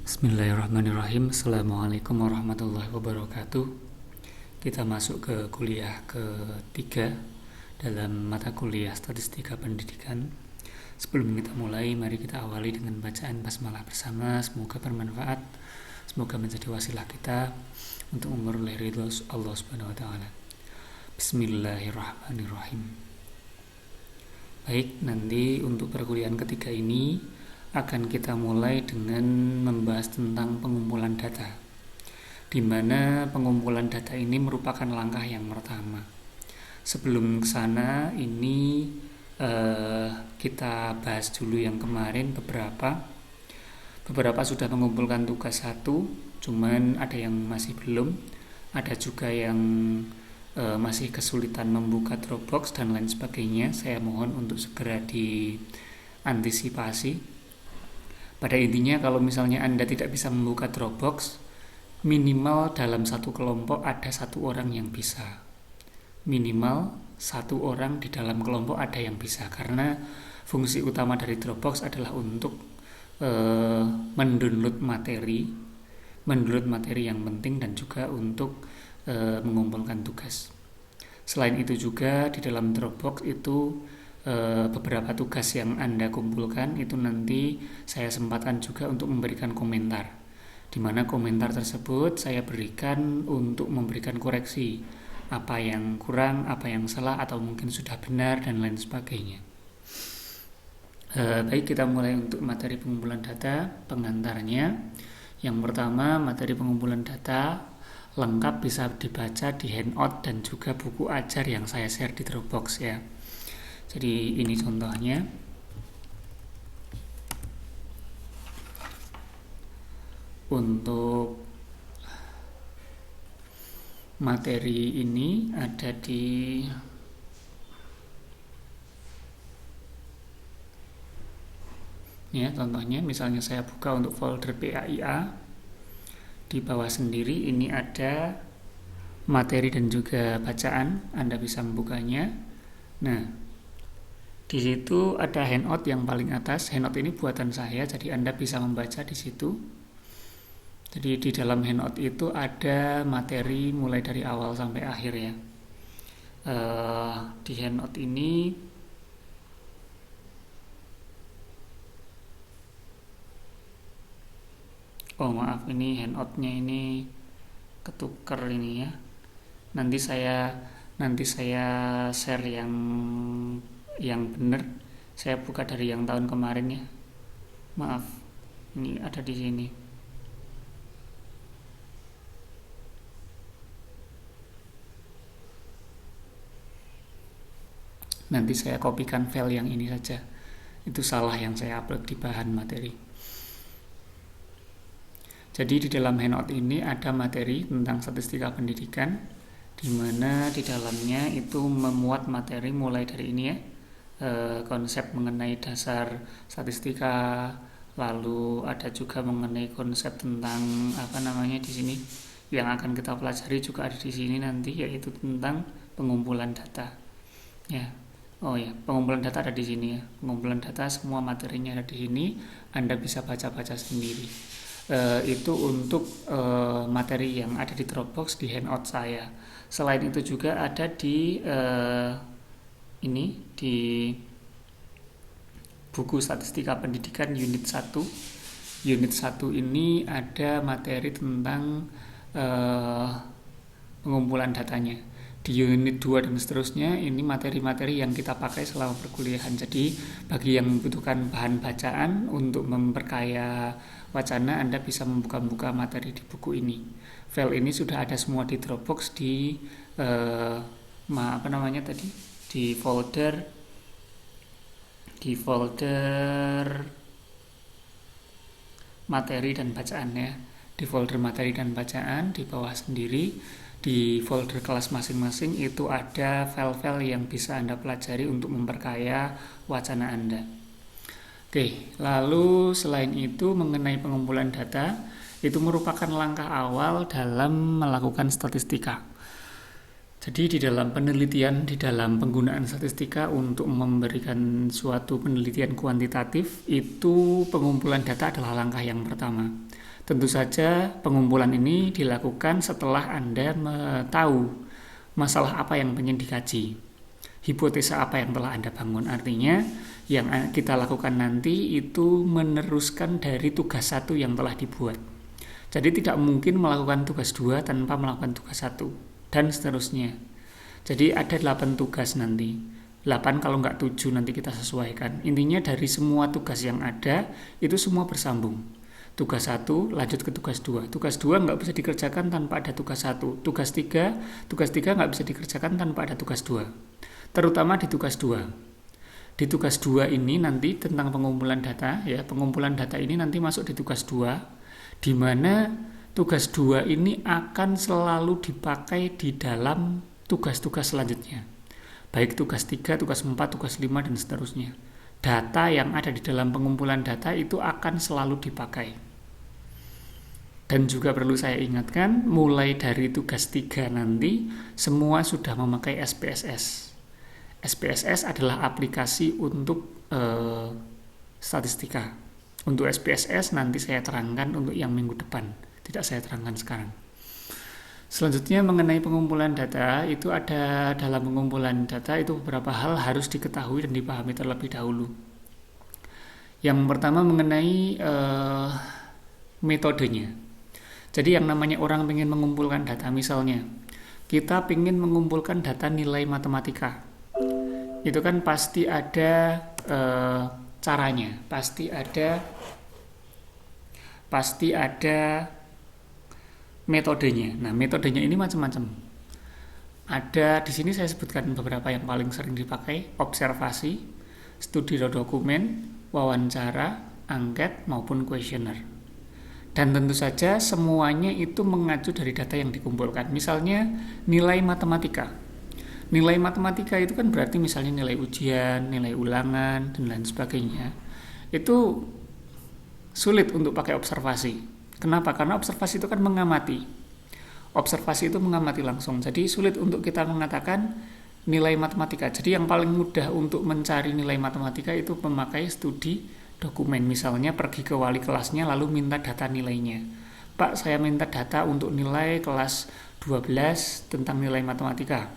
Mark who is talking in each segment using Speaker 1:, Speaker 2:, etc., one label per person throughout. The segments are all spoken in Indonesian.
Speaker 1: Bismillahirrahmanirrahim. Assalamualaikum warahmatullahi wabarakatuh. Kita masuk ke kuliah ketiga dalam mata kuliah Statistika Pendidikan. Sebelum kita mulai, mari kita awali dengan bacaan basmalah bersama. Semoga bermanfaat, semoga menjadi wasilah kita untuk memperoleh ridho Allah Subhanahu wa taala. Bismillahirrahmanirrahim. Baik, nanti untuk perkuliahan ketiga ini akan kita mulai dengan membahas tentang pengumpulan data, di mana pengumpulan data ini merupakan langkah yang pertama. Sebelum ke sana, ini kita bahas dulu yang kemarin beberapa sudah mengumpulkan tugas 1, cuman ada yang masih belum, ada juga yang masih kesulitan membuka Dropbox dan lain sebagainya. Saya mohon untuk segera diantisipasi. Pada intinya, kalau misalnya Anda tidak bisa membuka Dropbox, minimal dalam satu kelompok ada satu orang yang bisa. Minimal satu orang di dalam kelompok ada yang bisa, karena fungsi utama dari Dropbox adalah untuk mendownload materi yang penting dan juga untuk mengumpulkan tugas. Selain itu juga di dalam Dropbox itu beberapa tugas yang Anda kumpulkan itu nanti saya sempatkan juga untuk memberikan komentar, di mana komentar tersebut saya berikan untuk memberikan koreksi apa yang kurang, apa yang salah, atau mungkin sudah benar dan lain sebagainya. Baik, kita mulai untuk materi pengumpulan data. Pengantarnya, yang pertama, materi pengumpulan data lengkap bisa dibaca di handout dan juga buku ajar yang saya share di Dropbox ya. Jadi ini contohnya. Untuk materi ini ada di ya, contohnya misalnya saya buka untuk folder PAIA. Di bawah sendiri ini ada materi dan juga bacaan, Anda bisa membukanya. Nah, di situ ada handout yang paling atas. Handout ini buatan saya, jadi Anda bisa membaca di situ. Jadi di dalam handout itu ada materi mulai dari awal sampai akhir ya. Di handout ini ini handoutnya ini ketuker ini ya. Nanti saya share yang benar. Saya buka dari yang tahun kemarin ya. Maaf, ini ada di sini. Nanti saya kopikan file yang ini saja. Itu salah yang saya upload di bahan materi. Jadi di dalam handout ini ada materi tentang statistika pendidikan, di mana di dalamnya itu memuat materi mulai dari ini ya, konsep mengenai dasar statistika, lalu ada juga mengenai konsep tentang di sini yang akan kita pelajari juga ada di sini nanti, yaitu tentang pengumpulan data. Ya. Pengumpulan data ada di sini ya. Pengumpulan data semua materinya ada di sini. Anda bisa baca-baca sendiri. Itu untuk materi yang ada di Dropbox di handout saya. Selain itu juga ada di di buku Statistika Pendidikan Unit 1. Unit 1 ini ada materi tentang pengumpulan datanya. Di unit 2 dan seterusnya ini materi-materi yang kita pakai selama perkuliahan. Jadi bagi yang membutuhkan bahan bacaan untuk memperkaya wacana, Anda bisa membuka materi di buku ini. File ini sudah ada semua di Dropbox di folder materi dan bacaan ya. Di folder materi dan bacaan di bawah sendiri, di folder kelas masing-masing itu ada file-file yang bisa Anda pelajari untuk memperkaya wacana Anda. Oke, lalu selain itu mengenai pengumpulan data, itu merupakan langkah awal dalam melakukan statistika. Jadi di dalam penelitian, di dalam penggunaan statistika untuk memberikan suatu penelitian kuantitatif, itu pengumpulan data adalah langkah yang pertama. Tentu saja pengumpulan ini dilakukan setelah Anda tahu masalah apa yang ingin dikaji, hipotesa apa yang telah Anda bangun. Artinya yang kita lakukan nanti itu meneruskan dari tugas 1 yang telah dibuat. Jadi tidak mungkin melakukan tugas 2 tanpa melakukan tugas 1, dan seterusnya. Jadi ada 8 tugas nanti. 8 kalau nggak 7 nanti kita sesuaikan. Intinya dari semua tugas yang ada, itu semua bersambung. Tugas 1 lanjut ke tugas 2. Tugas 2 nggak bisa dikerjakan tanpa ada tugas 1. Tugas 3 nggak bisa dikerjakan tanpa ada tugas 2. Terutama di tugas 2. Di tugas 2 ini nanti tentang pengumpulan data, ya, pengumpulan data ini nanti masuk di tugas 2, di mana tugas 2 ini akan selalu dipakai di dalam tugas-tugas selanjutnya. Baik tugas 3, tugas 4, tugas 5, dan seterusnya. Data yang ada di dalam pengumpulan data itu akan selalu dipakai. Dan juga perlu saya ingatkan, mulai dari tugas 3 nanti, semua sudah memakai SPSS. SPSS adalah aplikasi untuk statistika. Untuk SPSS nanti saya terangkan untuk yang minggu depan, tidak saya terangkan sekarang. Selanjutnya mengenai pengumpulan data, itu ada dalam pengumpulan data itu beberapa hal harus diketahui dan dipahami terlebih dahulu. Yang pertama mengenai metodenya. Jadi yang namanya orang ingin mengumpulkan data, misalnya kita ingin mengumpulkan data nilai matematika, itu kan pasti ada caranya, pasti ada metodenya. Nah, metodenya ini macam-macam. Ada di sini saya sebutkan beberapa yang paling sering dipakai: observasi, studi dokumen, wawancara, angket maupun kuesioner. Dan tentu saja semuanya itu mengacu dari data yang dikumpulkan. Misalnya nilai matematika. Nilai matematika itu kan berarti misalnya nilai ujian, nilai ulangan, dan lain sebagainya. Itu sulit untuk pakai observasi. Kenapa? Karena observasi itu kan mengamati. Observasi itu mengamati langsung. Jadi sulit untuk kita mengatakan nilai matematika. Jadi yang paling mudah untuk mencari nilai matematika itu memakai studi dokumen. Misalnya pergi ke wali kelasnya lalu minta data nilainya. Pak, saya minta data untuk nilai kelas 12 tentang nilai matematika.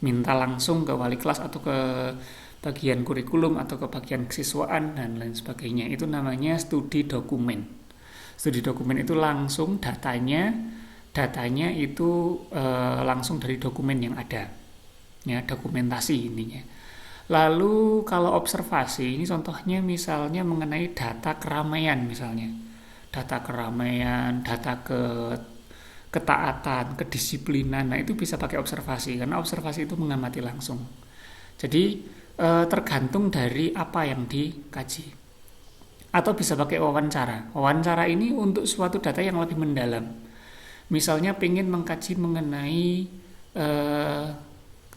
Speaker 1: Minta langsung ke wali kelas atau ke bagian kurikulum atau ke bagian kesiswaan dan lain sebagainya. Itu namanya studi dokumen. Studi dokumen itu langsung datanya itu langsung dari dokumen yang ada, ya, dokumentasi intinya. Lalu kalau observasi ini contohnya misalnya mengenai data keramaian, misalnya data keramaian, data ketaatan, kedisiplinan. Nah, itu bisa pakai observasi karena observasi itu mengamati langsung. Jadi tergantung dari apa yang dikaji. Atau bisa pakai wawancara. Wawancara ini untuk suatu data yang lebih mendalam. Misalnya pengen mengkaji mengenai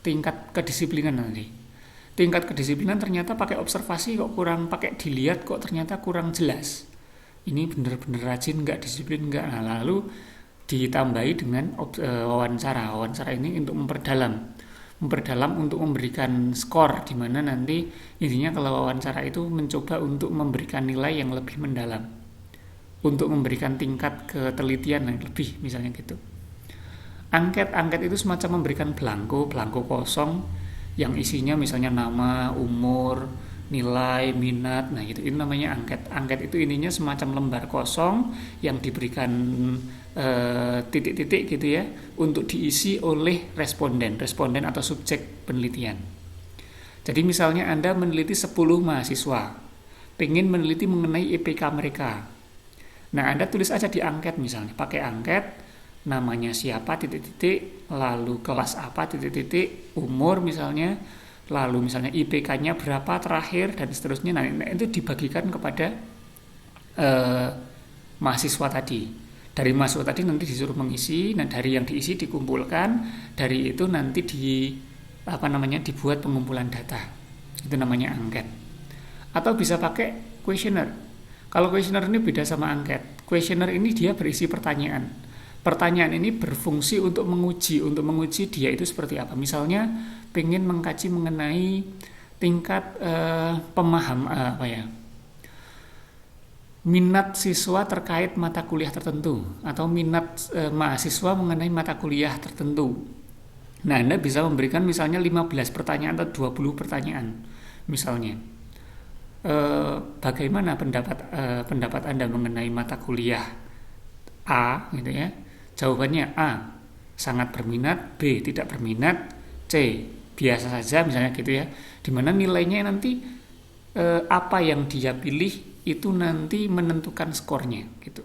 Speaker 1: tingkat kedisiplinan nanti. Tingkat kedisiplinan ternyata pakai observasi kok kurang, pakai dilihat kok ternyata kurang jelas. Ini benar-benar rajin nggak, disiplin nggak. Nah, lalu ditambahi dengan wawancara. Wawancara ini untuk memperdalam untuk memberikan skor, di mana nanti intinya kalau wawancara itu mencoba untuk memberikan nilai yang lebih mendalam, untuk memberikan tingkat ketelitian yang lebih, misalnya gitu. Angket itu semacam memberikan belangko kosong yang isinya misalnya nama, umur, nilai, minat. Nah, itu namanya angket. Angket itu ininya semacam lembar kosong yang diberikan titik-titik gitu ya, untuk diisi oleh responden atau subjek penelitian. Jadi misalnya Anda meneliti 10 mahasiswa, pengen meneliti mengenai IPK mereka. Nah, Anda tulis aja di angket, misalnya pakai angket, namanya siapa, titik-titik, lalu kelas apa, titik-titik, umur misalnya, lalu misalnya IPK-nya berapa terakhir, dan seterusnya. Nah, itu dibagikan kepada mahasiswa tadi. Dari mahasiswa tadi nanti disuruh mengisi, nah dari yang diisi dikumpulkan, dari itu nanti dibuat pengumpulan data. Itu namanya angket. Atau bisa pakai kuesioner. Kalau kuesioner ini beda sama angket. Kuesioner ini dia berisi pertanyaan. Pertanyaan ini berfungsi untuk menguji dia itu seperti apa. Misalnya pengen mengkaji mengenai tingkat minat siswa terkait mata kuliah tertentu atau minat mahasiswa mengenai mata kuliah tertentu. Nah, Anda bisa memberikan misalnya 15 pertanyaan atau 20 pertanyaan. Misalnya, bagaimana pendapat Anda mengenai mata kuliah A gitu ya. Jawabannya A, sangat berminat, B, tidak berminat, C, biasa saja misalnya gitu ya. Dimana nilainya nanti apa yang dia pilih itu nanti menentukan skornya gitu.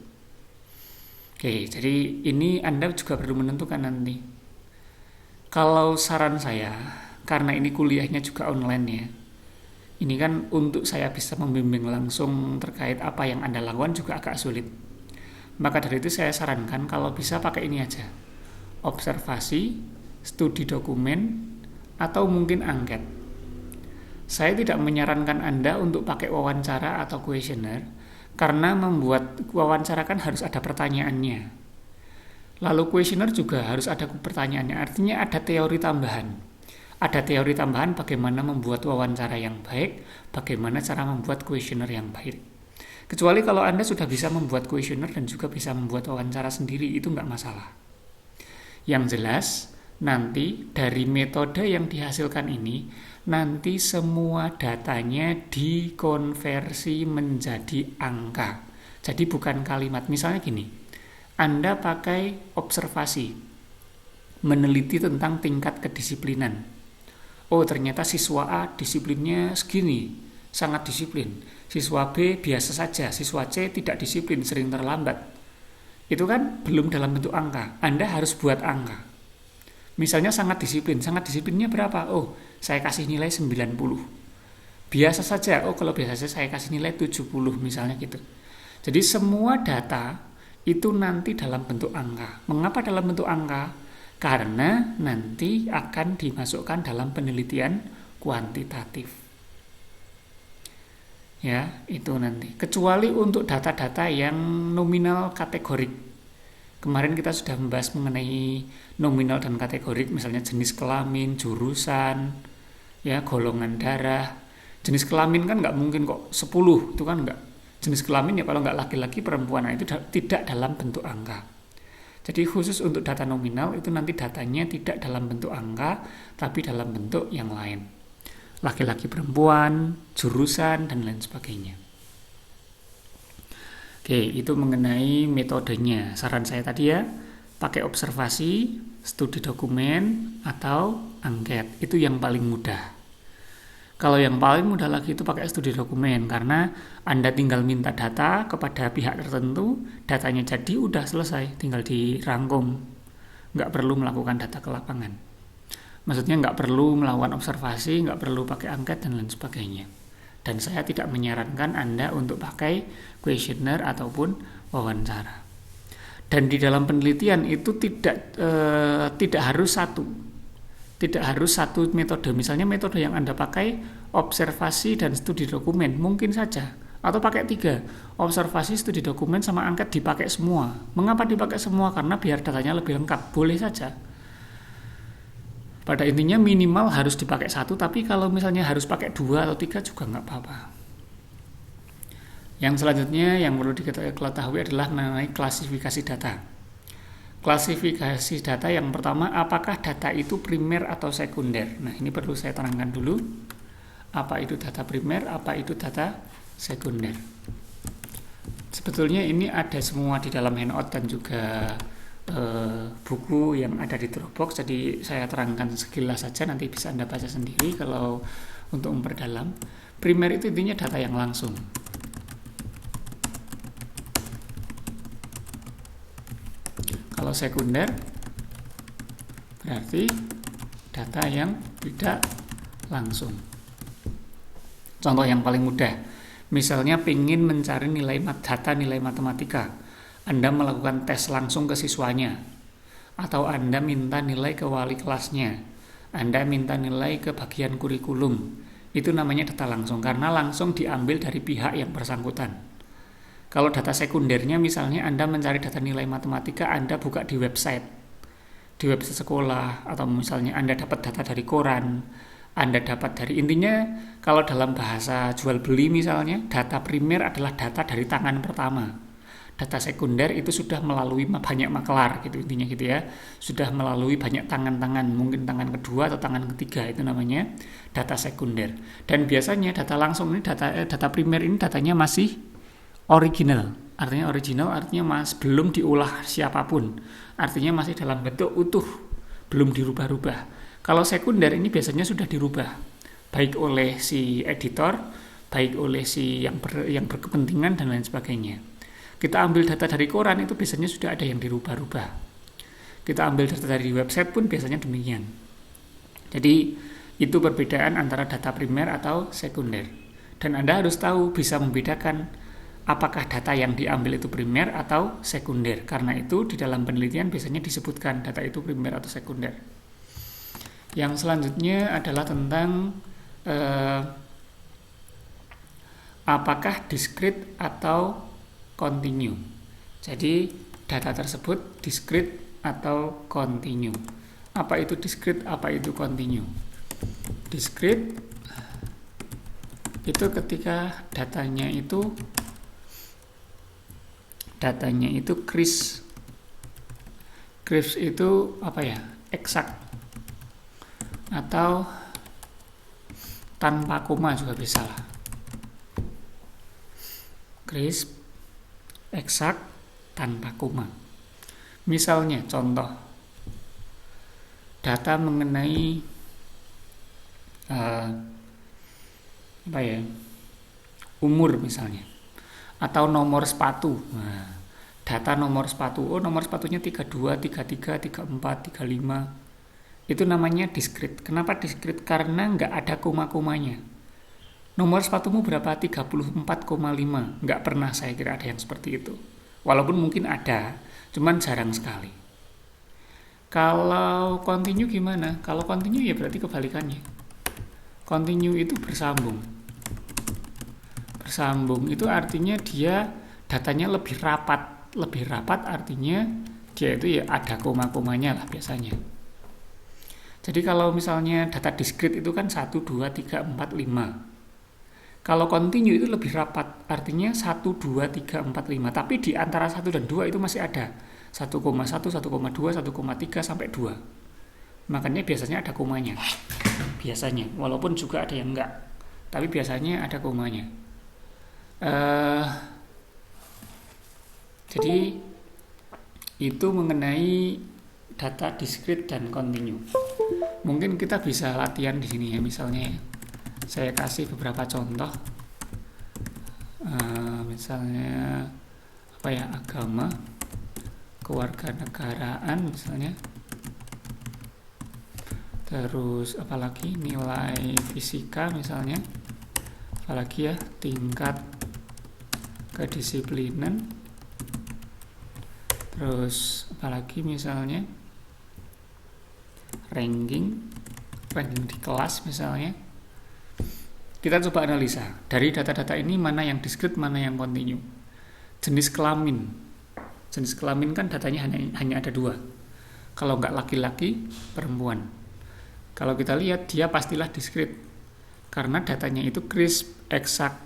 Speaker 1: Oke, jadi ini Anda juga perlu menentukan nanti. Kalau saran saya, karena ini kuliahnya juga online ya, ini kan untuk saya bisa membimbing langsung terkait apa yang Anda lakukan juga agak sulit. Maka dari itu saya sarankan kalau bisa pakai ini aja. Observasi, studi dokumen, atau mungkin angket. Saya tidak menyarankan Anda untuk pakai wawancara atau kuesioner, karena membuat wawancara kan harus ada pertanyaannya. Lalu kuesioner juga harus ada pertanyaannya, artinya ada teori tambahan. Ada teori tambahan bagaimana membuat wawancara yang baik, bagaimana cara membuat kuesioner yang baik. Kecuali kalau Anda sudah bisa membuat kuesioner dan juga bisa membuat wawancara sendiri, itu nggak masalah. Yang jelas, nanti dari metode yang dihasilkan ini, nanti semua datanya dikonversi menjadi angka. Jadi bukan kalimat. Misalnya gini, Anda pakai observasi, meneliti tentang tingkat kedisiplinan. Oh, ternyata siswa A disiplinnya segini, sangat disiplin. Siswa B biasa saja, siswa C tidak disiplin, sering terlambat. Itu kan belum dalam bentuk angka. Anda harus buat angka. Misalnya sangat disiplinnya berapa? Oh, saya kasih nilai 90. Biasa saja, oh kalau biasa saja saya kasih nilai 70 misalnya gitu. Jadi semua data itu nanti dalam bentuk angka. Mengapa dalam bentuk angka? Karena nanti akan dimasukkan dalam penelitian kuantitatif. Ya, itu nanti. Kecuali untuk data-data yang nominal kategorik. Kemarin kita sudah membahas mengenai nominal dan kategorik, misalnya jenis kelamin, jurusan, ya, golongan darah. Jenis kelamin kan nggak mungkin kok 10, itu kan nggak. Jenis kelamin ya kalau nggak laki-laki perempuan, nah itu tidak dalam bentuk angka. Jadi khusus untuk data nominal itu nanti datanya tidak dalam bentuk angka, tapi dalam bentuk yang lain. Laki-laki perempuan, jurusan, dan lain sebagainya. Oke, itu mengenai metodenya. Saran saya tadi ya, pakai observasi, studi dokumen, atau angket. Itu yang paling mudah. Kalau yang paling mudah lagi itu pakai studi dokumen, karena Anda tinggal minta data kepada pihak tertentu, datanya jadi udah selesai, tinggal dirangkum. Nggak perlu melakukan data ke lapangan. Maksudnya nggak perlu melakukan observasi, nggak perlu pakai angket, dan lain sebagainya. Dan saya tidak menyarankan Anda untuk pakai kuesioner ataupun wawancara. Dan di dalam penelitian itu tidak harus satu metode. Misalnya metode yang Anda pakai observasi dan studi dokumen, mungkin saja. Atau pakai 3, observasi, studi dokumen, sama angket dipakai semua. Mengapa dipakai semua? Karena biar datanya lebih lengkap, boleh saja. Pada intinya minimal harus dipakai 1, tapi kalau misalnya harus pakai 2 atau 3 juga nggak apa-apa. Yang selanjutnya yang perlu diketahui adalah mengenai klasifikasi data. Klasifikasi data yang pertama, apakah data itu primer atau sekunder? Nah, ini perlu saya terangkan dulu. Apa itu data primer, apa itu data sekunder? Sebetulnya ini ada semua di dalam handout dan juga buku yang ada di Dropbox, jadi saya terangkan sekilas saja, nanti bisa Anda baca sendiri kalau untuk memperdalam. Primer itu intinya data yang langsung. Kalau sekunder berarti data yang tidak langsung. Contoh yang paling mudah, misalnya ingin mencari data nilai matematika. Anda melakukan tes langsung ke siswanya, atau Anda minta nilai ke wali kelasnya, Anda minta nilai ke bagian kurikulum. Itu namanya data langsung, karena langsung diambil dari pihak yang bersangkutan. Kalau data sekundernya misalnya Anda mencari data nilai matematika, Anda buka di website sekolah, atau misalnya Anda dapat data dari koran, Anda dapat dari, intinya kalau dalam bahasa jual beli misalnya, data primer adalah data dari tangan pertama. Data sekunder itu sudah melalui banyak makelar gitu, intinya gitu ya. Sudah melalui banyak tangan-tangan, mungkin tangan kedua atau tangan ketiga, itu namanya data sekunder. Dan biasanya data langsung ini, data primer ini datanya masih original. Artinya belum diolah siapapun. Artinya masih dalam bentuk utuh, belum dirubah-rubah. Kalau sekunder ini biasanya sudah dirubah, baik oleh si editor, baik oleh si yang berkepentingan dan lain sebagainya. Kita ambil data dari koran itu biasanya sudah ada yang dirubah-rubah. Kita ambil data dari website pun biasanya demikian. Jadi itu perbedaan antara data primer atau sekunder. Dan Anda harus tahu, bisa membedakan apakah data yang diambil itu primer atau sekunder. Karena itu di dalam penelitian biasanya disebutkan data itu primer atau sekunder. Yang selanjutnya adalah tentang apakah discrete atau continue. Jadi data tersebut discrete atau continue. Apa itu discrete, apa itu continue? Discrete itu ketika datanya itu crisp. Crisp itu apa ya? Eksak. Atau tanpa koma juga bisa lah. Crisp, eksak, tanpa koma. Misalnya contoh data mengenai umur misalnya, atau nomor sepatu. Nah, data nomor sepatu, nomor sepatunya 32, 33, 34, 35. Itu namanya discrete. Kenapa discrete? Karena nggak ada koma-komanya. Nomor sepatumu berapa? 34,5. Nggak pernah saya kira ada yang seperti itu. Walaupun mungkin ada, cuman jarang sekali. Kalau continue gimana? Kalau continue ya berarti kebalikannya. Continue itu bersambung. Bersambung itu artinya dia datanya lebih rapat. Lebih rapat artinya dia itu ya ada koma-komanya lah biasanya. Jadi kalau misalnya data discrete itu kan 1, 2, 3, 4, 5. Kalau continue itu lebih rapat, artinya 1, 2, 3, 4, 5. Tapi di antara 1 dan 2 itu masih ada 1,1, 1,2, 1,3 sampai 2. Makanya biasanya ada komanya. Biasanya, walaupun juga ada yang enggak. Tapi biasanya ada komanya. Jadi itu mengenai data discrete dan continue. Mungkin kita bisa latihan di sini ya, misalnya saya kasih beberapa contoh. Misalnya agama, kewarganegaraan misalnya. Terus apalagi nilai fisika misalnya. Apalagi ya, tingkat kedisiplinan. Terus apalagi misalnya ranking di kelas misalnya. Kita coba analisa dari data-data ini mana yang discrete, mana yang continue. Jenis kelamin kan datanya hanya ada 2. Kalau nggak laki-laki, perempuan. Kalau kita lihat dia pastilah discrete karena datanya itu crisp, eksak.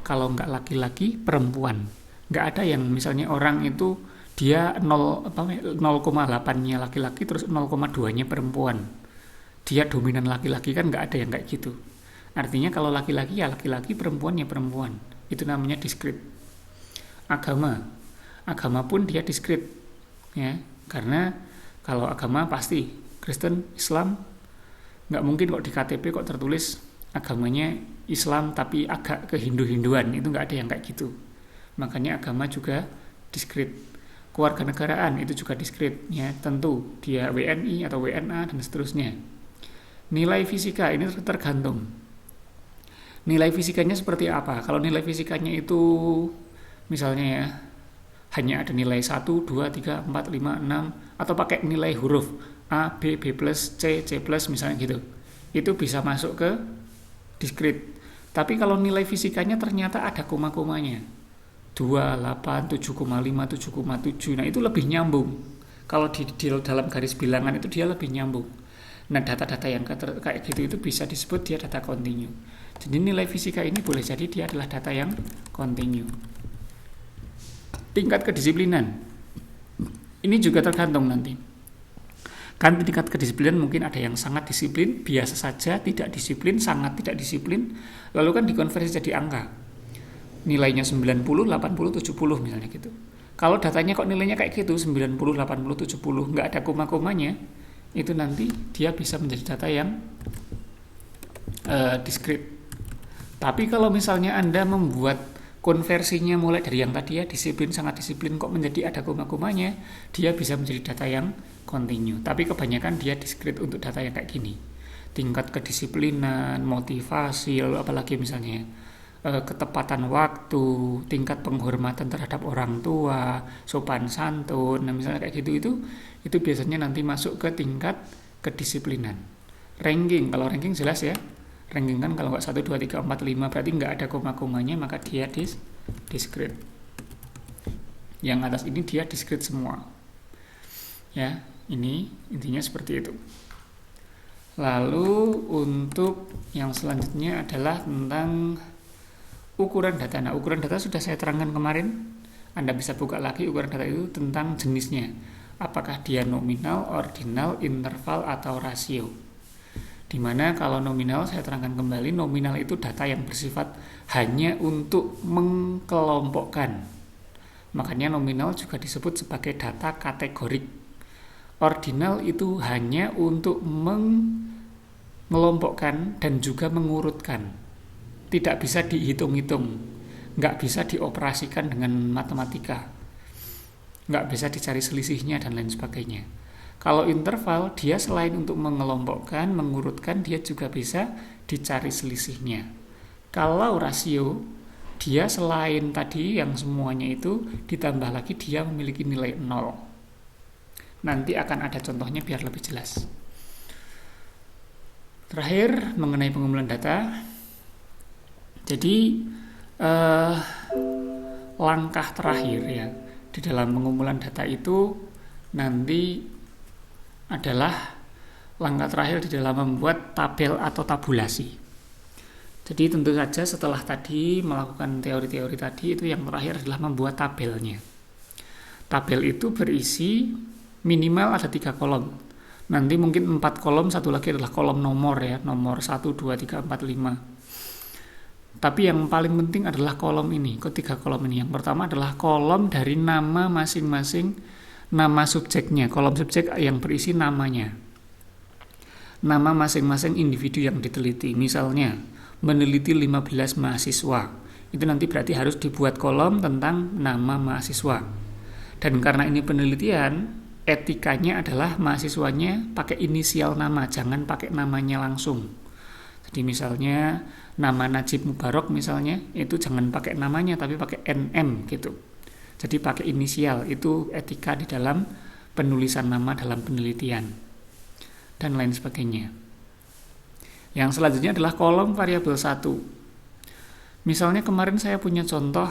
Speaker 1: Kalau nggak laki-laki, perempuan. Nggak ada yang misalnya orang itu dia 0,8-nya laki-laki terus 0,2-nya perempuan. Dia dominan laki-laki, kan nggak ada yang kayak gitu. Artinya kalau laki-laki ya laki-laki, perempuan ya perempuan. Itu namanya discrete. Agama pun dia discrete ya, karena kalau agama pasti Kristen, Islam, nggak mungkin kok di KTP kok tertulis agamanya Islam tapi agak ke Hindu-Hinduan, itu nggak ada yang kayak gitu. Makanya agama juga discrete. Kewarganegaraan itu juga discrete ya, tentu dia WNI atau WNA dan seterusnya. Nilai fisika ini tergantung nilai fisikanya seperti apa. Kalau nilai fisikanya itu misalnya ya hanya ada nilai 1, 2, 3, 4, 5, 6 atau pakai nilai huruf A, B, B+, C, C+, misalnya gitu, itu bisa masuk ke discrete. Tapi kalau nilai fisikanya ternyata ada koma-komanya, 28, 7,5, 7,7. Nah, itu lebih nyambung. Kalau di dalam garis bilangan itu dia lebih nyambung. Nah, data-data yang kayak gitu itu bisa disebut dia data kontinu. Jadi nilai fisika ini boleh jadi dia adalah data yang kontinu. Tingkat kedisiplinan. Ini juga tergantung nanti. Kan tingkat kedisiplinan mungkin ada yang sangat disiplin, biasa saja, tidak disiplin, sangat tidak disiplin. Lalu kan dikonversi jadi angka. Nilainya 90, 80, 70 misalnya gitu. Kalau datanya kok nilainya kayak gitu, 90, 80, 70, nggak ada koma-komanya, itu nanti dia bisa menjadi data yang diskrit. Tapi kalau misalnya Anda membuat konversinya mulai dari yang tadi ya, disiplin, sangat disiplin, kok menjadi ada koma-komanya, dia bisa menjadi data yang kontinu. Tapi kebanyakan dia diskrit untuk data yang kayak gini. Tingkat kedisiplinan, motivasi, lalu apalagi misalnya ketepatan waktu, tingkat penghormatan terhadap orang tua, sopan santun. Nah, misalnya kayak gitu itu biasanya nanti masuk ke tingkat kedisiplinan. Ranking, kalau ranking jelas ya. Ranking kan kalau nggak 1, 2, 3, 4, 5 berarti nggak ada koma-komanya, maka dia diskrit. Yang atas ini dia diskrit semua. Ya, ini intinya seperti itu. Lalu untuk yang selanjutnya adalah tentang ukuran data. Nah, ukuran data sudah saya terangkan kemarin. Anda bisa buka lagi ukuran data itu tentang jenisnya. Apakah dia nominal, ordinal, interval, atau rasio. Dimana kalau nominal, saya terangkan kembali, nominal itu data yang bersifat hanya untuk mengkelompokkan. Makanya nominal juga disebut sebagai data kategorik. Ordinal itu hanya untuk mengelompokkan dan juga mengurutkan. Tidak bisa dihitung-hitung, nggak bisa dioperasikan dengan matematika, nggak bisa dicari selisihnya dan lain sebagainya. Kalau interval, dia selain untuk mengelompokkan, mengurutkan, dia juga bisa dicari selisihnya. Kalau rasio, dia selain tadi yang semuanya itu, ditambah lagi dia memiliki nilai 0. Nanti akan ada contohnya biar lebih jelas. Terakhir, mengenai pengumpulan data. Jadi, langkah terakhir ya, di dalam pengumpulan data itu nanti adalah langkah terakhir di dalam membuat tabel atau tabulasi. Jadi tentu saja setelah tadi melakukan teori-teori tadi, itu yang terakhir adalah membuat tabelnya. Tabel itu berisi minimal ada 3 kolom. Nanti mungkin 4 kolom, satu lagi adalah kolom nomor ya, nomor 1, 2, 3, 4, 5. Tapi yang paling penting adalah kolom ini, ketiga kolom ini. Yang pertama adalah kolom dari nama masing-masing, nama subjeknya, kolom subjek yang berisi namanya, nama masing-masing individu yang diteliti. Misalnya meneliti 15 mahasiswa, itu nanti berarti harus dibuat kolom tentang nama mahasiswa. Dan karena ini penelitian, etikanya adalah mahasiswanya pakai inisial nama, jangan pakai namanya langsung. Jadi misalnya nama Najib Mubarok misalnya, itu jangan pakai namanya tapi pakai NM gitu. Jadi pakai inisial, itu etika di dalam penulisan nama dalam penelitian dan lain sebagainya. Yang selanjutnya adalah kolom variabel 1. Misalnya kemarin saya punya contoh,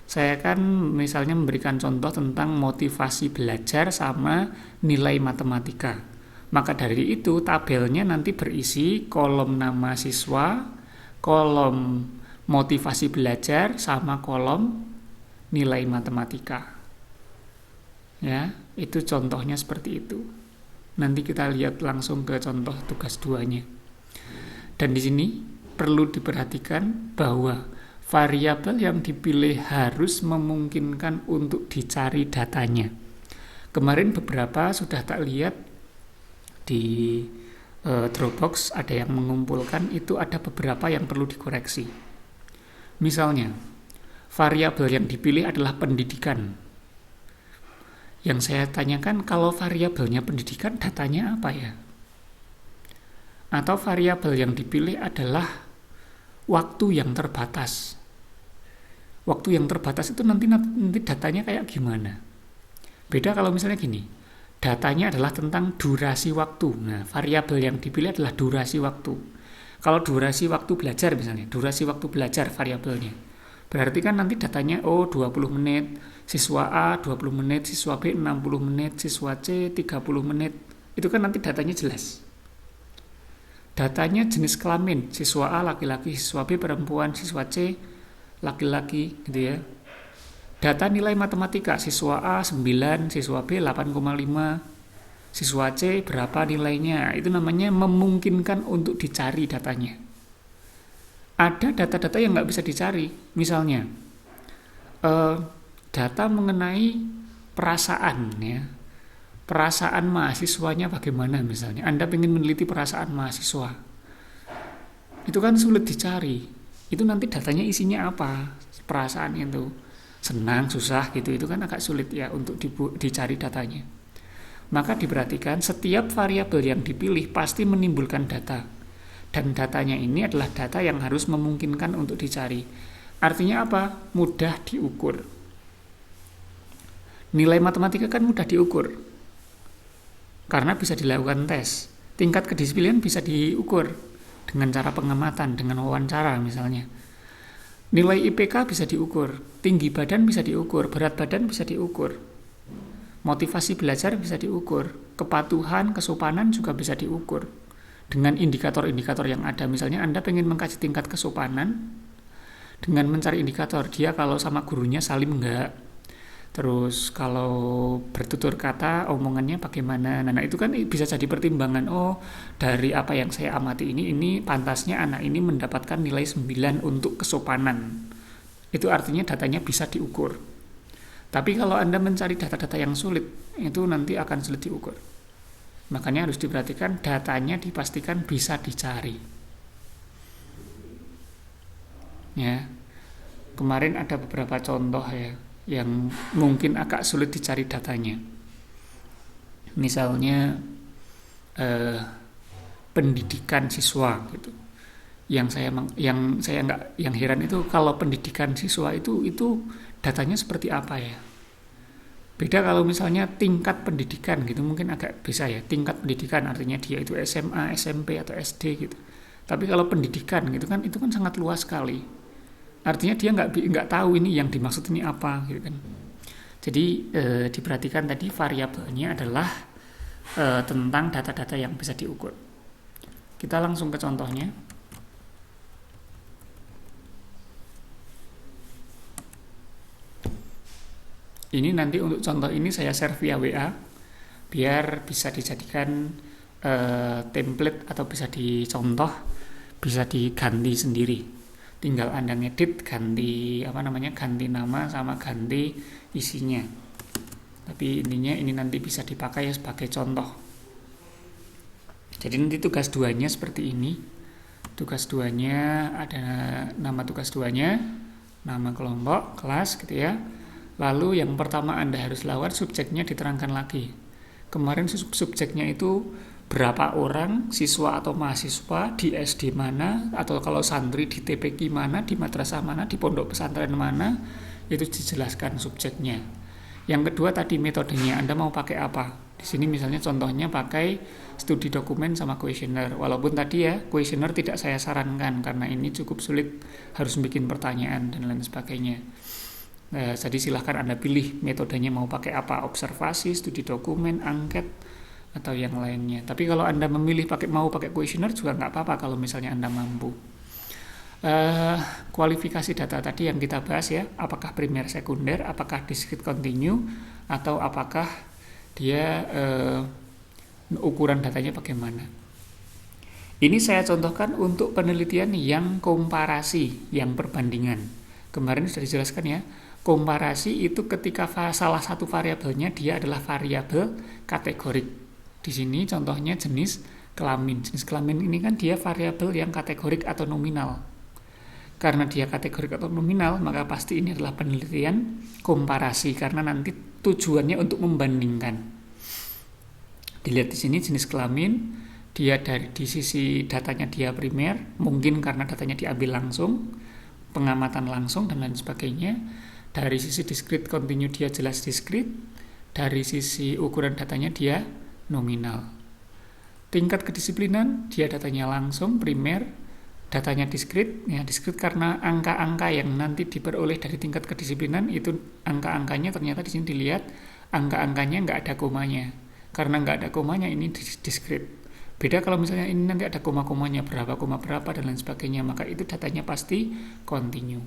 Speaker 1: saya kan misalnya memberikan contoh tentang motivasi belajar sama nilai matematika. Maka dari itu tabelnya nanti berisi kolom nama siswa, kolom motivasi belajar, sama kolom nilai matematika. Ya, itu contohnya seperti itu. Nanti kita lihat langsung ke contoh tugas 2-nya. Dan di sini perlu diperhatikan bahwa variabel yang dipilih harus memungkinkan untuk dicari datanya. Kemarin beberapa sudah tak lihat di Dropbox ada yang mengumpulkan, itu ada beberapa yang perlu dikoreksi. Misalnya, variabel yang dipilih adalah pendidikan. Yang saya tanyakan, kalau variabelnya pendidikan, datanya apa ya? Atau variabel yang dipilih adalah waktu yang terbatas. Waktu yang terbatas itu nanti datanya kayak gimana? Beda kalau misalnya gini, datanya adalah tentang durasi waktu. Nah, variabel yang dipilih adalah durasi waktu. Kalau durasi waktu belajar misalnya, durasi waktu belajar variabelnya. Berarti kan nanti datanya 20 menit, siswa A 20 menit, siswa B 60 menit, siswa C 30 menit. Itu kan nanti datanya jelas. Datanya jenis kelamin, siswa A laki-laki, siswa B perempuan, siswa C laki-laki gitu ya. Data nilai matematika, siswa A 9, siswa B 8,5, siswa C berapa nilainya. Itu namanya memungkinkan untuk dicari datanya. Ada data-data yang nggak bisa dicari. Misalnya, data mengenai perasaan ya. Perasaan mahasiswanya bagaimana misalnya. Anda ingin meneliti perasaan mahasiswa. Itu kan sulit dicari. Itu nanti datanya isinya apa? Perasaan itu. Senang, susah gitu. Itu kan agak sulit ya untuk dicari datanya. Maka diperhatikan setiap variabel yang dipilih pasti menimbulkan data. Dan datanya ini adalah data yang harus memungkinkan untuk dicari. Artinya apa? Mudah diukur. Nilai matematika kan mudah diukur. Karena bisa dilakukan tes. Tingkat kedisiplinan bisa diukur dengan cara pengamatan, dengan wawancara misalnya. Nilai IPK bisa diukur, tinggi badan bisa diukur, berat badan bisa diukur. Motivasi belajar bisa diukur, kepatuhan, kesopanan juga bisa diukur. Dengan indikator-indikator yang ada, misalnya Anda pengen mengkaji tingkat kesopanan, dengan mencari indikator, dia kalau sama gurunya salim enggak, terus kalau bertutur kata omongannya bagaimana. Nah itu kan bisa jadi pertimbangan. Oh, dari apa yang saya amati ini pantasnya anak ini mendapatkan nilai 9 untuk kesopanan. Itu artinya datanya bisa diukur. Tapi kalau Anda mencari data-data yang sulit, itu nanti akan sulit diukur. Makanya harus diperhatikan datanya dipastikan bisa dicari. Ya. Kemarin ada beberapa contoh ya yang mungkin agak sulit dicari datanya. Misalnya pendidikan siswa gitu. Yang heran itu kalau pendidikan siswa itu datanya seperti apa ya? Beda kalau misalnya tingkat pendidikan gitu mungkin agak bisa ya. Tingkat pendidikan artinya dia itu SMA, SMP atau SD gitu. Tapi kalau pendidikan gitu kan itu kan sangat luas sekali. Artinya dia nggak tahu ini yang dimaksud ini apa gitu kan. Jadi diperhatikan tadi variabelnya adalah tentang data-data yang bisa diukur. Kita langsung ke contohnya. Ini nanti untuk contoh ini saya share via WA biar bisa dijadikan template atau bisa dicontoh, bisa diganti sendiri. Tinggal Anda ngedit, ganti nama sama ganti isinya. Tapi intinya ini nanti bisa dipakai sebagai contoh. Jadi nanti tugas 2-nya seperti ini. Tugas 2-nya ada nama tugas 2-nya, nama kelompok, kelas gitu ya. Lalu yang pertama Anda harus lawan subjeknya diterangkan lagi. Kemarin subjeknya itu berapa orang siswa atau mahasiswa di SD mana, atau kalau santri di TPQ mana, di madrasah mana, di pondok pesantren mana, itu dijelaskan subjeknya. Yang kedua tadi metodenya, Anda mau pakai apa? Di sini misalnya contohnya pakai studi dokumen sama kuesioner. Walaupun tadi ya kuesioner tidak saya sarankan karena ini cukup sulit, harus bikin pertanyaan dan lain sebagainya. Jadi silahkan Anda pilih metodenya mau pakai apa, observasi, studi dokumen, angket, atau yang lainnya. Tapi kalau Anda memilih mau pakai kuesioner juga nggak apa-apa kalau misalnya Anda mampu. Kualifikasi data tadi yang kita bahas ya, apakah primer sekunder, apakah discrete continue, atau apakah dia ukuran datanya bagaimana. Ini saya contohkan untuk penelitian yang komparasi, yang perbandingan. Kemarin sudah dijelaskan ya, komparasi itu ketika salah satu variabelnya dia adalah variabel kategorik. Di sini contohnya jenis kelamin. Jenis kelamin ini kan dia variabel yang kategorik atau nominal. Karena dia kategorik atau nominal, maka pasti ini adalah penelitian komparasi karena nanti tujuannya untuk membandingkan. Dilihat di sini jenis kelamin, dia di sisi datanya dia primer, mungkin karena datanya diambil langsung, pengamatan langsung dan lain sebagainya. Dari sisi discrete continue dia jelas discrete, dari sisi ukuran datanya dia nominal. Tingkat kedisiplinan dia datanya langsung primer, datanya diskrit, ya diskrit karena angka-angka yang nanti diperoleh dari tingkat kedisiplinan itu angka-angkanya ternyata di sini dilihat angka-angkanya nggak ada komanya. Karena nggak ada komanya ini diskrit. Beda kalau misalnya ini nanti ada koma-komanya berapa koma berapa dan lain sebagainya, maka itu datanya pasti continue.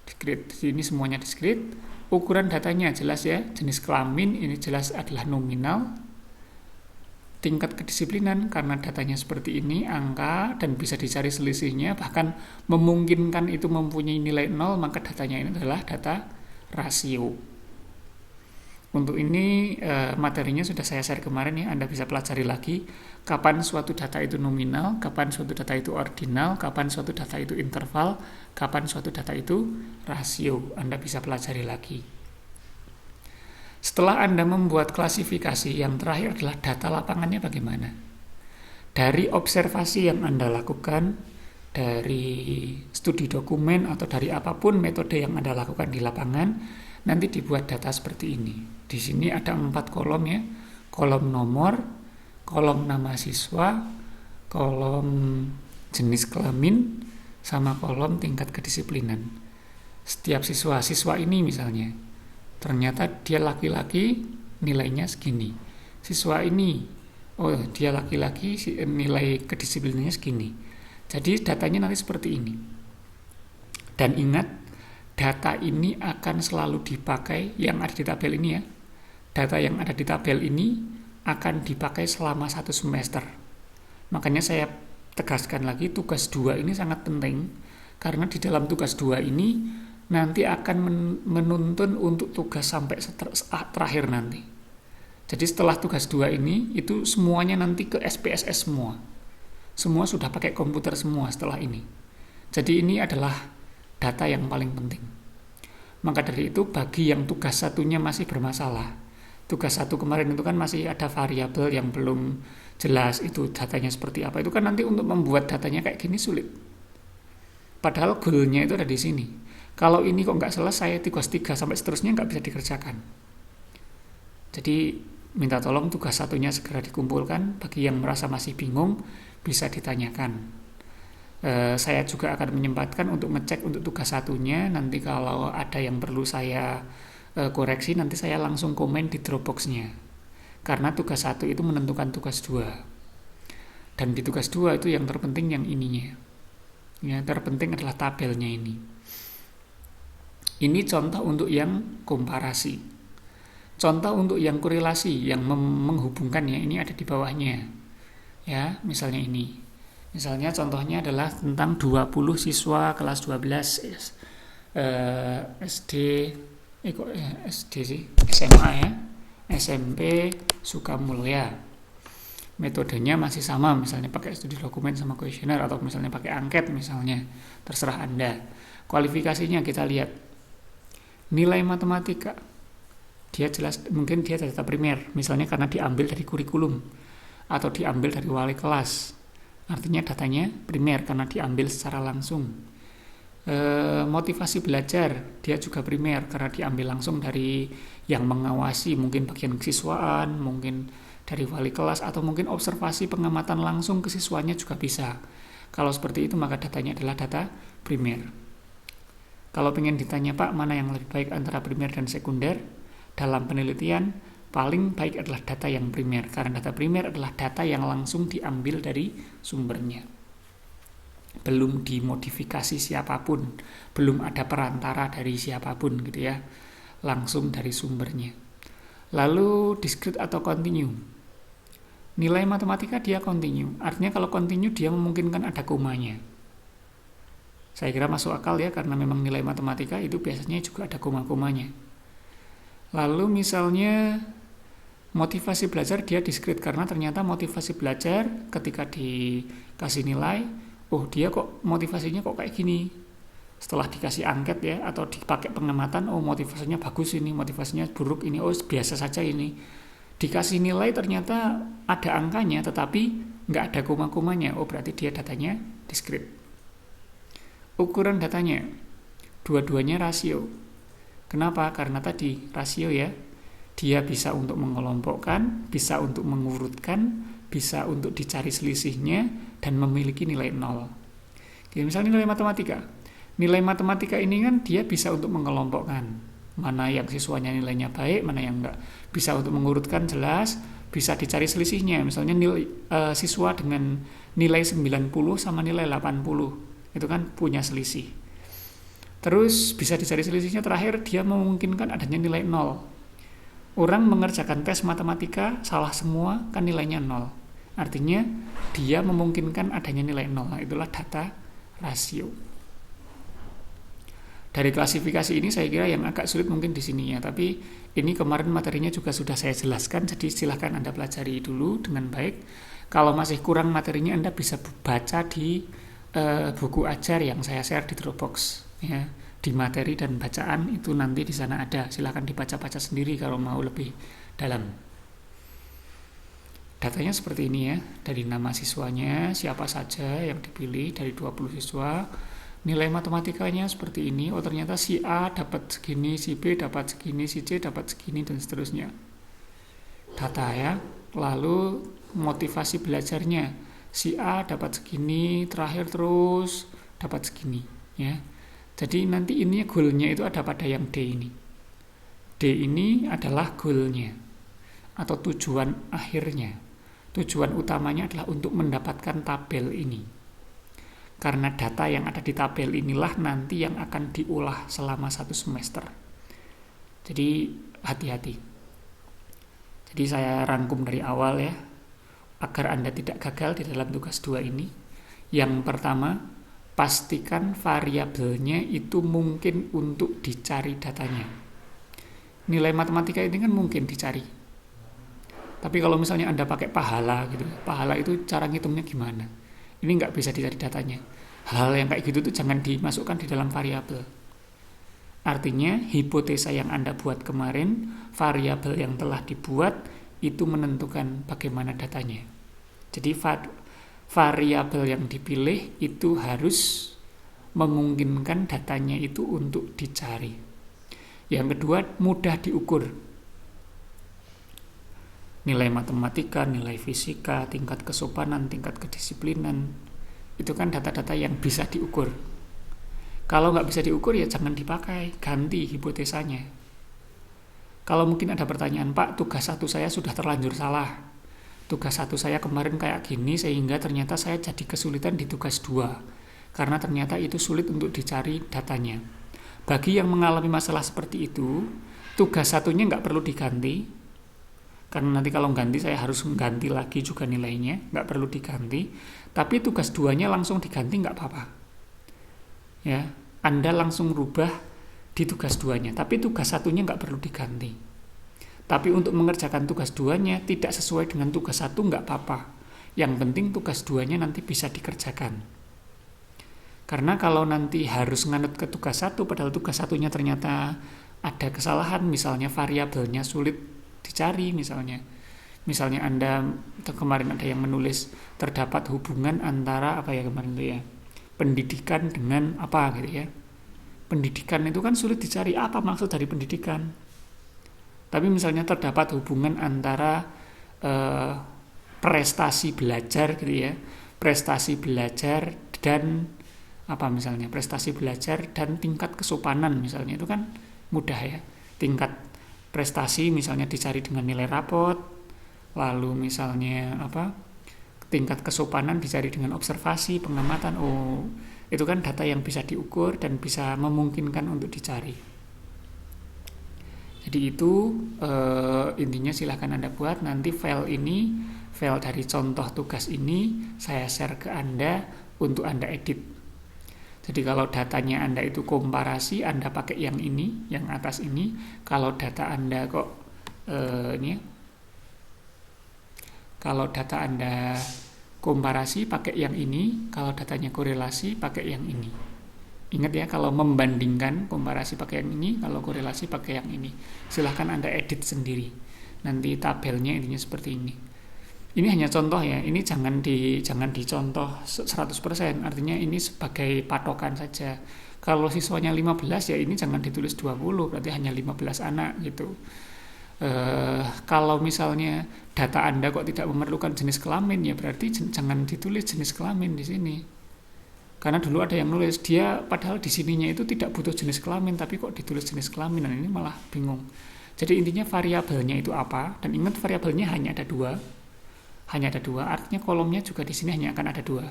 Speaker 1: Diskrit, ini semuanya diskrit. Ukuran datanya jelas ya, jenis kelamin ini jelas adalah nominal. Tingkat kedisiplinan karena datanya seperti ini, angka dan bisa dicari selisihnya, bahkan memungkinkan itu mempunyai nilai 0, maka datanya ini adalah data rasio. Untuk ini materinya sudah saya share kemarin ya, Anda bisa pelajari lagi kapan suatu data itu nominal, kapan suatu data itu ordinal, kapan suatu data itu interval, kapan suatu data itu rasio. Anda bisa pelajari lagi. Setelah Anda membuat klasifikasi, yang terakhir adalah data lapangannya bagaimana. Dari observasi yang Anda lakukan, dari studi dokumen atau dari apapun metode yang Anda lakukan di lapangan, nanti dibuat data seperti ini. Di sini ada 4 kolom ya, kolom nomor, kolom nama siswa, kolom jenis kelamin, sama kolom tingkat kedisiplinan. Setiap siswa ini misalnya, ternyata dia laki-laki nilainya segini. Siswa ini, dia laki-laki nilai kedisiplinannya segini. Jadi datanya nanti seperti ini. Dan ingat, data ini akan selalu dipakai yang ada di tabel ini ya. Data yang ada di tabel ini akan dipakai selama 1 semester. Makanya saya tegaskan lagi, tugas 2 ini sangat penting. Karena di dalam tugas 2 ini nanti akan menuntun untuk tugas sampai terakhir nanti. Jadi setelah tugas 2 ini, itu semuanya nanti ke SPSS semua. Semua sudah pakai komputer semua setelah ini. Jadi ini adalah data yang paling penting. Maka dari itu, bagi yang tugas 1-nya masih bermasalah, tugas 1 kemarin itu kan masih ada variabel yang belum jelas itu datanya seperti apa. Itu kan nanti untuk membuat datanya kayak gini sulit. Padahal goal-nya itu ada di sini. Kalau ini kok nggak selesai, tugas 3 sampai seterusnya nggak bisa dikerjakan. Jadi minta tolong tugas 1-nya segera dikumpulkan. Bagi yang merasa masih bingung, bisa ditanyakan. Saya juga akan menyempatkan untuk ngecek untuk tugas 1-nya. Nanti kalau ada yang perlu saya koreksi, nanti saya langsung komen di Dropbox-nya. Karena tugas 1 itu menentukan tugas 2. Dan di tugas 2 itu yang terpenting yang ininya. Yang terpenting adalah tabelnya ini. Ini contoh untuk yang komparasi. Contoh untuk yang korelasi, yang menghubungkan ya, ini ada di bawahnya. Ya, misalnya ini. Misalnya contohnya adalah tentang 20 siswa kelas 12 SMA ya. SMP Sukamulya. Metodenya masih sama, misalnya pakai studi dokumen sama kuesioner atau misalnya pakai angket misalnya. Terserah Anda. Kualifikasinya kita lihat. Nilai matematika dia jelas, mungkin dia data primer misalnya karena diambil dari kurikulum atau diambil dari wali kelas, artinya datanya primer karena diambil secara langsung. Motivasi belajar dia juga primer karena diambil langsung dari yang mengawasi, mungkin bagian kesiswaan, mungkin dari wali kelas, atau mungkin observasi pengamatan langsung ke siswanya juga bisa. Kalau seperti itu maka datanya adalah data primer. Kalau pengen ditanya, Pak, mana yang lebih baik antara primer dan sekunder? Dalam penelitian, paling baik adalah data yang primer. Karena data primer adalah data yang langsung diambil dari sumbernya. Belum dimodifikasi siapapun. Belum ada perantara dari siapapun gitu ya. Langsung dari sumbernya. Lalu, discrete atau continue. Nilai matematika dia continue. Artinya kalau continue dia memungkinkan ada komanya. Saya kira masuk akal ya, karena memang nilai matematika itu biasanya juga ada koma-komanya. Lalu misalnya motivasi belajar dia diskrit, karena ternyata motivasi belajar ketika dikasih nilai, dia kok motivasinya kok kayak gini. Setelah dikasih angket ya, atau dipakai pengamatan, motivasinya bagus ini, motivasinya buruk ini, biasa saja ini. Dikasih nilai ternyata ada angkanya, tetapi nggak ada koma-komanya, berarti dia datanya diskrit. Ukuran datanya, dua-duanya rasio. Kenapa? Karena tadi rasio ya, dia bisa untuk mengelompokkan, bisa untuk mengurutkan, bisa untuk dicari selisihnya, dan memiliki nilai 0. Oke, misalnya nilai matematika. Nilai matematika ini kan dia bisa untuk mengelompokkan mana yang siswanya nilainya baik, mana yang enggak. Bisa untuk mengurutkan jelas, bisa dicari selisihnya. Misalnya siswa dengan nilai 90 sama nilai 80 itu kan punya selisih. Terus bisa dicari selisihnya, terakhir dia memungkinkan adanya nilai 0. Orang mengerjakan tes matematika salah semua kan nilainya 0. Artinya dia memungkinkan adanya nilai 0. Nah, itulah data rasio. Dari klasifikasi ini saya kira yang agak sulit mungkin di sini ya, tapi ini kemarin materinya juga sudah saya jelaskan, jadi silahkan Anda pelajari dulu dengan baik. Kalau masih kurang materinya, Anda bisa baca di buku ajar yang saya share di Dropbox ya, di materi dan bacaan itu nanti di sana ada. Silahkan dibaca-baca sendiri kalau mau lebih dalam. Datanya seperti ini ya, dari nama siswanya, siapa saja yang dipilih dari 20 siswa. Nilai matematikanya seperti ini. Oh ternyata si A dapat segini, si B dapat segini, si C dapat segini, dan seterusnya. Data ya. Lalu motivasi belajarnya. Si A dapat segini, terakhir terus dapat segini. Ya. Jadi nanti ini goalnya itu ada pada yang D ini. D ini adalah goalnya atau tujuan akhirnya. Tujuan utamanya adalah untuk mendapatkan tabel ini. Karena data yang ada di tabel inilah nanti yang akan diolah selama 1 semester. Jadi hati-hati. Jadi saya rangkum dari awal ya, agar Anda tidak gagal di dalam tugas 2 ini. Yang pertama, pastikan variabelnya itu mungkin untuk dicari datanya. Nilai matematika ini kan mungkin dicari. Tapi kalau misalnya Anda pakai pahala gitu, pahala itu cara ngitungnya gimana? Ini nggak bisa dicari datanya. Hal yang kayak gitu tuh jangan dimasukkan di dalam variabel. Artinya hipotesa yang Anda buat kemarin, variabel yang telah dibuat itu menentukan bagaimana datanya. Jadi variabel yang dipilih itu harus memungkinkan datanya itu untuk dicari. Yang kedua, mudah diukur. Nilai matematika, nilai fisika, tingkat kesopanan, tingkat kedisiplinan, itu kan data-data yang bisa diukur. Kalau nggak bisa diukur ya jangan dipakai, ganti hipotesanya. Kalau mungkin ada pertanyaan, Pak, tugas 1 saya sudah terlanjur salah. Tugas 1 saya kemarin kayak gini sehingga ternyata saya jadi kesulitan di tugas 2. Karena ternyata itu sulit untuk dicari datanya. Bagi yang mengalami masalah seperti itu, tugas 1-nya nggak perlu diganti. Karena nanti kalau ganti saya harus mengganti lagi juga nilainya, nggak perlu diganti. Tapi tugas 2-nya langsung diganti nggak apa-apa. Ya, Anda langsung rubah di tugas 2-nya, tapi tugas 1-nya nggak perlu diganti. Tapi untuk mengerjakan tugas 2-nya tidak sesuai dengan tugas 1 nggak apa-apa. Yang penting tugas 2-nya nanti bisa dikerjakan. Karena kalau nanti harus nganut ke tugas 1, padahal tugas 1-nya ternyata ada kesalahan, misalnya variabelnya sulit dicari misalnya Anda kemarin ada yang menulis terdapat hubungan antara apa ya kemarin itu ya, pendidikan dengan apa gitu ya. Pendidikan itu kan sulit dicari, apa maksud dari pendidikan. Tapi misalnya terdapat hubungan antara prestasi belajar gitu ya, prestasi belajar dan apa misalnya, prestasi belajar dan tingkat kesopanan misalnya, itu kan mudah ya. Tingkat prestasi misalnya dicari dengan nilai rapot, lalu misalnya tingkat kesopanan dicari dengan observasi, pengamatan. Oh, itu kan data yang bisa diukur dan bisa memungkinkan untuk dicari. Jadi itu intinya silahkan Anda buat. Nanti file dari contoh tugas ini saya share ke Anda untuk Anda edit. Jadi kalau datanya Anda itu komparasi, Anda pakai yang ini, yang atas ini. Kalau data Anda kalau data Anda komparasi pakai yang ini, kalau datanya korelasi pakai yang ini. Ingat ya, kalau membandingkan komparasi pakai yang ini, kalau korelasi pakai yang ini. Silahkan Anda edit sendiri. Nanti tabelnya intinya seperti ini. Ini hanya contoh ya, ini jangan dicontoh 100%, artinya ini sebagai patokan saja. Kalau siswanya 15 ya ini jangan ditulis 20, berarti hanya 15 anak gitu. Kalau misalnya data Anda kok tidak memerlukan jenis kelamin ya berarti jangan ditulis jenis kelamin di sini. Karena dulu ada yang nulis dia padahal di sininya itu tidak butuh jenis kelamin tapi kok ditulis jenis kelamin, dan ini malah bingung. Jadi intinya variabelnya itu apa, dan ingat variabelnya hanya ada dua, artinya kolomnya juga di sini hanya akan ada dua,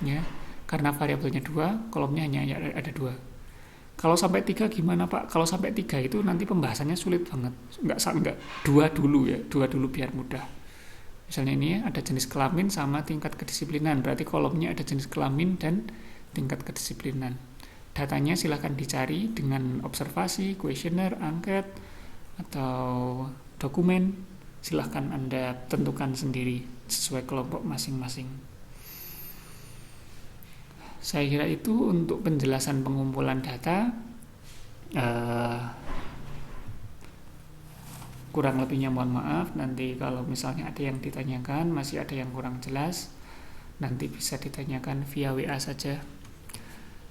Speaker 1: ya. Karena variabelnya dua, kolomnya hanya ada dua. Kalau sampai tiga gimana Pak? Kalau sampai tiga itu nanti pembahasannya sulit banget. Enggak, dua dulu ya, dua dulu biar mudah. Misalnya ini ada jenis kelamin sama tingkat kedisiplinan, berarti kolomnya ada jenis kelamin dan tingkat kedisiplinan. Datanya silahkan dicari dengan observasi, kuesioner, angket, atau dokumen. Silahkan Anda tentukan sendiri sesuai kelompok masing-masing. Saya kira itu untuk penjelasan pengumpulan data. Kurang lebihnya mohon maaf. Nanti kalau misalnya ada yang ditanyakan, masih ada yang kurang jelas, nanti bisa ditanyakan via WA saja.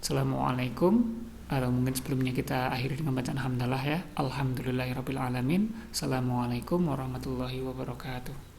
Speaker 1: Assalamualaikum. Mungkin sebelumnya kita akhiri dengan bacaan hamdalah ya. Alhamdulillahirabbil alamin. Assalamualaikum warahmatullahi wabarakatuh.